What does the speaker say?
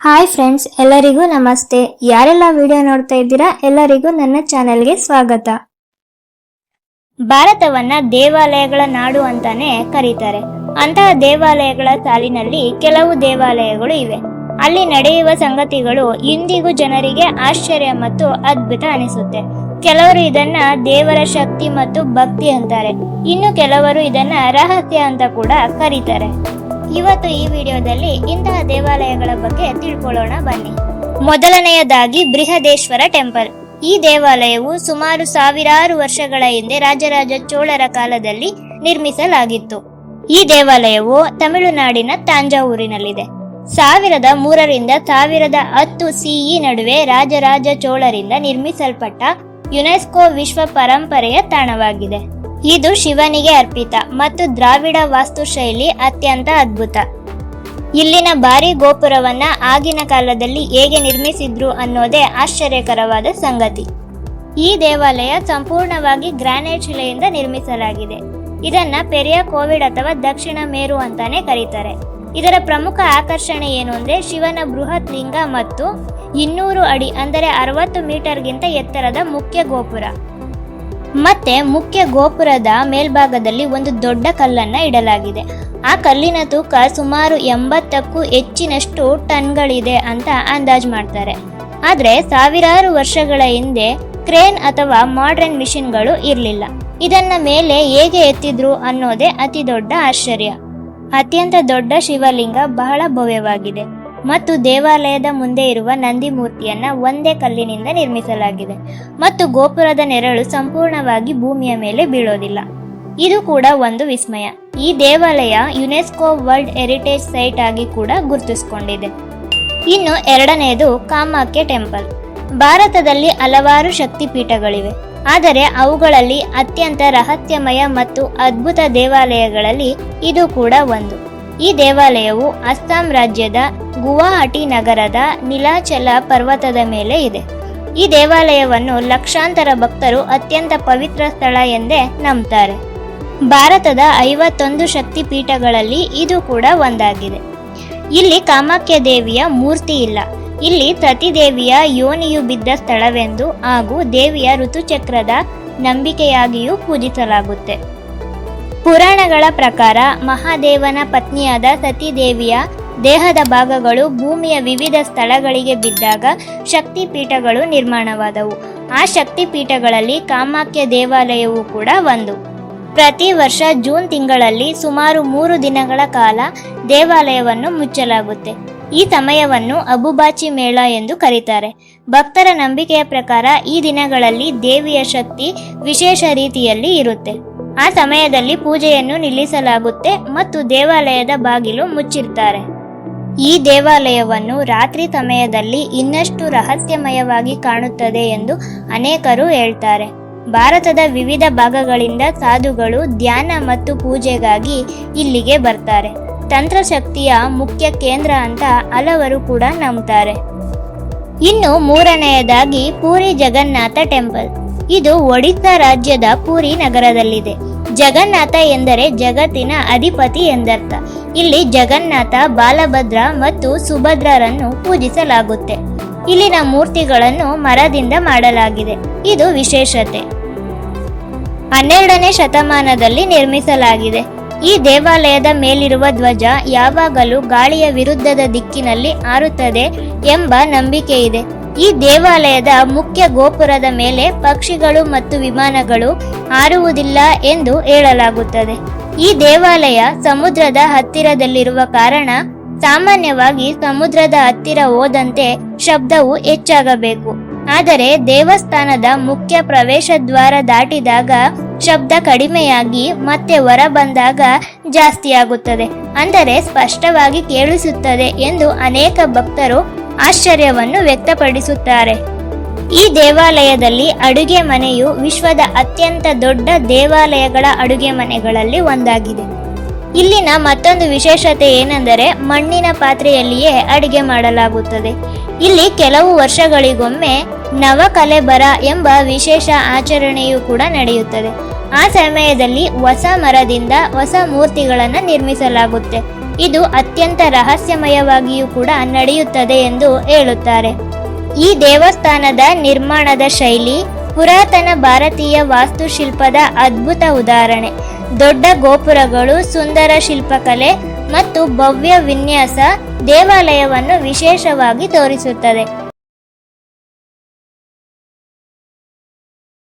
Hi friends, ಎಲ್ಲರಿಗೂ ನಮಸ್ತೆ. ಯಾರೆಲ್ಲ ವಿಡಿಯೋ ನೋಡ್ತಾ ಇದ್ದೀರಾ ಎಲ್ಲರಿಗೂ ನನ್ನ ಚಾನೆಲ್ಗೆ ಸ್ವಾಗತ. ಭಾರತವನ್ನ ದೇವಾಲಯಗಳ ನಾಡು ಅಂತಾನೆ ಕರೀತಾರೆ. ಅಂತಹ ದೇವಾಲಯಗಳ ಸಾಲಿನಲ್ಲಿ ಕೆಲವು ದೇವಾಲಯಗಳು ಇವೆ. ಅಲ್ಲಿ ನಡೆಯುವ ಸಂಗತಿಗಳು ಇಂದಿಗೂ ಜನರಿಗೆ ಆಶ್ಚರ್ಯ ಮತ್ತು ಅದ್ಭುತ ಅನಿಸುತ್ತೆ. ಕೆಲವರು ಇದನ್ನ ದೇವರ ಶಕ್ತಿ ಮತ್ತು ಭಕ್ತಿ ಅಂತಾರೆ, ಇನ್ನು ಕೆಲವರು ಇದನ್ನ ರಹಸ್ಯ ಅಂತ ಕೂಡ ಕರೀತಾರೆ. ಇವತ್ತು ಈ ವಿಡಿಯೋದಲ್ಲಿ ಇಂತಹ ದೇವಾಲಯಗಳ ಬಗ್ಗೆ ತಿಳ್ಕೊಳ್ಳೋಣ ಬನ್ನಿ. ಮೊದಲನೆಯದಾಗಿ ಬೃಹದೇಶ್ವರ ಟೆಂಪಲ್. ಈ ದೇವಾಲಯವು ಸುಮಾರು ಸಾವಿರಾರು ವರ್ಷಗಳ ಹಿಂದೆ ರಾಜರಾಜ ಚೋಳರ ಕಾಲದಲ್ಲಿ ನಿರ್ಮಿಸಲಾಗಿತ್ತು. ಈ ದೇವಾಲಯವು ತಮಿಳುನಾಡಿನ ತಾಂಜಾವೂರಿನಲ್ಲಿದೆ. 1003ರಿಂದ 1010 CE ನಡುವೆ ರಾಜರಾಜ ಚೋಳರಿಂದ ನಿರ್ಮಿಸಲ್ಪಟ್ಟ ಯುನೆಸ್ಕೋ ವಿಶ್ವ ಪರಂಪರೆಯ ತಾಣವಾಗಿದೆ. ಇದು ಶಿವನಿಗೆ ಅರ್ಪಿತ ಮತ್ತು ದ್ರಾವಿಡ ವಾಸ್ತುಶೈಲಿ ಅತ್ಯಂತ ಅದ್ಭುತ. ಇಲ್ಲಿನ ಭಾರಿ ಗೋಪುರವನ್ನ ಆಗಿನ ಕಾಲದಲ್ಲಿ ಹೇಗೆ ನಿರ್ಮಿಸಿದ್ರು ಅನ್ನೋದೇ ಆಶ್ಚರ್ಯಕರವಾದ ಸಂಗತಿ. ಈ ದೇವಾಲಯ ಸಂಪೂರ್ಣವಾಗಿ ಗ್ರಾನೈಟ್ ಶಿಲೆಯಿಂದ ನಿರ್ಮಿಸಲಾಗಿದೆ. ಇದನ್ನ ಪೆರಿಯ ಕೋವಿಡ್ ಅಥವಾ ದಕ್ಷಿಣ ಮೇರು ಅಂತಾನೆ ಕರೀತಾರೆ. ಇದರ ಪ್ರಮುಖ ಆಕರ್ಷಣೆ ಏನು ಅಂದ್ರೆ ಶಿವನ ಬೃಹತ್ ಲಿಂಗ ಮತ್ತು 200 ಅಡಿ ಅಂದರೆ 60 ಮೀಟರ್ಗಿಂತ ಎತ್ತರದ ಮುಖ್ಯ ಗೋಪುರ. ಮತ್ತೆ ಮುಖ್ಯ ಗೋಪುರದ ಮೇಲ್ಭಾಗದಲ್ಲಿ ಒಂದು ದೊಡ್ಡ ಕಲ್ಲನ್ನ ಇಡಲಾಗಿದೆ. ಆ ಕಲ್ಲಿನ ತೂಕ ಸುಮಾರು 80ಕ್ಕೂ ಹೆಚ್ಚಿನಷ್ಟು ಟನ್ಗಳಿದೆ ಅಂತ ಅಂದಾಜು ಮಾಡ್ತಾರೆ. ಆದ್ರೆ ಸಾವಿರಾರು ವರ್ಷಗಳ ಹಿಂದೆ ಕ್ರೇನ್ ಅಥವಾ ಮಾಡರ್ನ್ ಮಿಷಿನ್ಗಳು ಇರಲಿಲ್ಲ. ಇದನ್ನ ಮೇಲೆ ಹೇಗೆ ಎತ್ತಿದ್ರು ಅನ್ನೋದೇ ಅತಿ ದೊಡ್ಡ ಆಶ್ಚರ್ಯ. ಅತ್ಯಂತ ದೊಡ್ಡ ಶಿವಲಿಂಗ ಬಹಳ ಭವ್ಯವಾಗಿದೆ ಮತ್ತು ದೇವಾಲಯದ ಮುಂದೆ ಇರುವ ನಂದಿ ಮೂರ್ತಿಯನ್ನ ಒಂದೇ ಕಲ್ಲಿನಿಂದ ನಿರ್ಮಿಸಲಾಗಿದೆ ಮತ್ತು ಗೋಪುರದ ನೆರಳು ಸಂಪೂರ್ಣವಾಗಿ ಭೂಮಿಯ ಮೇಲೆ ಬೀಳೋದಿಲ್ಲ. ಇದು ಕೂಡ ಒಂದು ವಿಸ್ಮಯ. ಈ ದೇವಾಲಯ ಯುನೆಸ್ಕೋ ವರ್ಲ್ಡ್ ಹೆರಿಟೇಜ್ ಸೈಟ್ ಆಗಿ ಕೂಡ ಗುರುತಿಸಿಕೊಂಡಿದೆ. ಇನ್ನು ಎರಡನೆಯದು ಕಾಮಾಖ್ಯ ಟೆಂಪಲ್. ಭಾರತದಲ್ಲಿ ಹಲವಾರು ಶಕ್ತಿಪೀಠಗಳಿವೆ, ಆದರೆ ಅವುಗಳಲ್ಲಿ ಅತ್ಯಂತ ರಹಸ್ಯಮಯ ಮತ್ತು ಅದ್ಭುತ ದೇವಾಲಯಗಳಲ್ಲಿ ಇದು ಕೂಡ ಒಂದು. ಈ ದೇವಾಲಯವು ಅಸ್ಸಾಂ ರಾಜ್ಯದ ಗುವಾಹಟಿ ನಗರದ ನೀಲಾಚಲ ಪರ್ವತದ ಮೇಲೆ ಇದೆ. ಈ ದೇವಾಲಯವನ್ನು ಲಕ್ಷಾಂತರ ಭಕ್ತರು ಅತ್ಯಂತ ಪವಿತ್ರ ಸ್ಥಳ ಎಂದೇ ನಂಬ್ತಾರೆ. ಭಾರತದ 51 ಶಕ್ತಿ ಪೀಠಗಳಲ್ಲಿ ಇದು ಕೂಡ ಒಂದಾಗಿದೆ. ಇಲ್ಲಿ ಕಾಮಾಖ್ಯ ದೇವಿಯ ಮೂರ್ತಿ ಇಲ್ಲ. ಇಲ್ಲಿ ಸತಿದೇವಿಯ ಯೋನಿಯು ಬಿದ್ದ ಸ್ಥಳವೆಂದು ಹಾಗೂ ದೇವಿಯ ಋತುಚಕ್ರದ ನಂಬಿಕೆಯಾಗಿಯೂ ಪೂಜಿಸಲಾಗುತ್ತೆ. ಪುರಾಣಗಳ ಪ್ರಕಾರ ಮಹಾದೇವನ ಪತ್ನಿಯಾದ ಸತಿದೇವಿಯ ದೇಹದ ಭಾಗಗಳು ಭೂಮಿಯ ವಿವಿಧ ಸ್ಥಳಗಳಿಗೆ ಬಿದ್ದಾಗ ಶಕ್ತಿಪೀಠಗಳು ನಿರ್ಮಾಣವಾದವು. ಆ ಶಕ್ತಿಪೀಠಗಳಲ್ಲಿ ಕಾಮಾಖ್ಯ ದೇವಾಲಯವೂ ಕೂಡ ಒಂದು. ಪ್ರತಿ ವರ್ಷ ಜೂನ್ ತಿಂಗಳಲ್ಲಿ ಸುಮಾರು 3 ದಿನಗಳ ಕಾಲ ದೇವಾಲಯವನ್ನು ಮುಚ್ಚಲಾಗುತ್ತೆ. ಈ ಸಮಯವನ್ನು ಅಬುಬಾಚಿ ಮೇಳ ಎಂದು ಕರೀತಾರೆ. ಭಕ್ತರ ನಂಬಿಕೆಯ ಪ್ರಕಾರ ಈ ದಿನಗಳಲ್ಲಿ ದೇವಿಯ ಶಕ್ತಿ ವಿಶೇಷ ರೀತಿಯಲ್ಲಿ ಇರುತ್ತೆ. ಆ ಸಮಯದಲ್ಲಿ ಪೂಜೆಯನ್ನು ನಿಲ್ಲಿಸಲಾಗುತ್ತೆ ಮತ್ತು ದೇವಾಲಯದ ಬಾಗಿಲು ಮುಚ್ಚಿರ್ತಾರೆ. ಈ ದೇವಾಲಯವನ್ನು ರಾತ್ರಿ ಸಮಯದಲ್ಲಿ ಇನ್ನಷ್ಟು ರಹಸ್ಯಮಯವಾಗಿ ಕಾಣುತ್ತದೆ ಎಂದು ಅನೇಕರು ಹೇಳ್ತಾರೆ. ಭಾರತದ ವಿವಿಧ ಭಾಗಗಳಿಂದ ಸಾಧುಗಳು ಧ್ಯಾನ ಮತ್ತು ಪೂಜೆಗಾಗಿ ಇಲ್ಲಿಗೆ ಬರ್ತಾರೆ. ತಂತ್ರಶಕ್ತಿಯ ಮುಖ್ಯ ಕೇಂದ್ರ ಅಂತ ಹಲವರು ಕೂಡ ನಂಬ್ತಾರೆ. ಇನ್ನು ಮೂರನೆಯದಾಗಿ ಪೂರಿ ಜಗನ್ನಾಥ ಟೆಂಪಲ್. ಇದು ಒಡಿಶಾ ರಾಜ್ಯದ ಪೂರಿ ನಗರದಲ್ಲಿದೆ. ಜಗನ್ನಾಥ ಎಂದರೆ ಜಗತ್ತಿನ ಅಧಿಪತಿ ಎಂದರ್ಥ. ಇಲ್ಲಿ ಜಗನ್ನಾಥ, ಬಾಲಭದ್ರ ಮತ್ತು ಸುಭದ್ರರನ್ನು ಪೂಜಿಸಲಾಗುತ್ತೆ. ಇಲ್ಲಿನ ಮೂರ್ತಿಗಳನ್ನು ಮರದಿಂದ ಮಾಡಲಾಗಿದೆ. ಇದು ವಿಶೇಷತೆ. 12ನೇ ಶತಮಾನದಲ್ಲಿ ನಿರ್ಮಿಸಲಾಗಿದೆ. ಈ ದೇವಾಲಯದ ಮೇಲಿರುವ ಧ್ವಜ ಯಾವಾಗಲೂ ಗಾಳಿಯ ವಿರುದ್ಧದ ದಿಕ್ಕಿನಲ್ಲಿ ಹಾರುತ್ತದೆ ಎಂಬ ನಂಬಿಕೆ ಇದೆ. ಈ ದೇವಾಲಯದ ಮುಖ್ಯ ಗೋಪುರದ ಮೇಲೆ ಪಕ್ಷಿಗಳು ಮತ್ತು ವಿಮಾನಗಳು ಹಾರುವುದಿಲ್ಲ ಎಂದು ಹೇಳಲಾಗುತ್ತದೆ. ಈ ದೇವಾಲಯ ಸಮುದ್ರದ ಹತ್ತಿರದಲ್ಲಿರುವ ಕಾರಣ ಸಾಮಾನ್ಯವಾಗಿ ಸಮುದ್ರದ ಹತ್ತಿರ ಹೋದಂತೆ ಶಬ್ದವು ಹೆಚ್ಚಾಗಬೇಕು. ಆದರೆ ದೇವಸ್ಥಾನದ ಮುಖ್ಯ ಪ್ರವೇಶ ದ್ವಾರ ದಾಟಿದಾಗ ಶಬ್ದ ಕಡಿಮೆಯಾಗಿ ಮತ್ತೆ ಹೊರ ಬಂದಾಗ ಜಾಸ್ತಿಯಾಗುತ್ತದೆ, ಅಂದರೆ ಸ್ಪಷ್ಟವಾಗಿ ಕೇಳಿಸುತ್ತದೆ ಎಂದು ಅನೇಕ ಭಕ್ತರು ಆಶ್ಚರ್ಯವನ್ನು ವ್ಯಕ್ತಪಡಿಸುತ್ತಾರೆ. ಈ ದೇವಾಲಯದಲ್ಲಿ ಅಡುಗೆ ಮನೆಯು ವಿಶ್ವದ ಅತ್ಯಂತ ದೊಡ್ಡ ದೇವಾಲಯಗಳ ಅಡುಗೆ ಮನೆಗಳಲ್ಲಿ ಒಂದಾಗಿದೆ. ಇಲ್ಲಿನ ಮತ್ತೊಂದು ವಿಶೇಷತೆ ಏನೆಂದರೆ ಮಣ್ಣಿನ ಪಾತ್ರೆಯಲ್ಲಿಯೇ ಅಡುಗೆ ಮಾಡಲಾಗುತ್ತದೆ. ಇಲ್ಲಿ ಕೆಲವು ವರ್ಷಗಳಿಗೊಮ್ಮೆ ನವಕಲೆಬರ ಎಂಬ ವಿಶೇಷ ಆಚರಣೆಯೂ ಕೂಡ ನಡೆಯುತ್ತದೆ. ಆ ಸಮಯದಲ್ಲಿ ಹೊಸ ಮರದಿಂದ ಹೊಸ ಮೂರ್ತಿಗಳನ್ನು ನಿರ್ಮಿಸಲಾಗುತ್ತೆ. ಇದು ಅತ್ಯಂತ ರಹಸ್ಯಮಯವಾಗಿಯೂ ಕೂಡ ನಡೆಯುತ್ತದೆ ಎಂದು ಹೇಳುತ್ತಾರೆ. ಈ ದೇವಸ್ಥಾನದ ನಿರ್ಮಾಣದ ಶೈಲಿ ಪುರಾತನ ಭಾರತೀಯ ವಾಸ್ತುಶಿಲ್ಪದ ಅದ್ಭುತ ಉದಾಹರಣೆ. ದೊಡ್ಡ ಗೋಪುರಗಳು, ಸುಂದರ ಶಿಲ್ಪಕಲೆ ಮತ್ತು ಭವ್ಯ ವಿನ್ಯಾಸ ದೇವಾಲಯವನ್ನು ವಿಶೇಷವಾಗಿ ತೋರಿಸುತ್ತದೆ.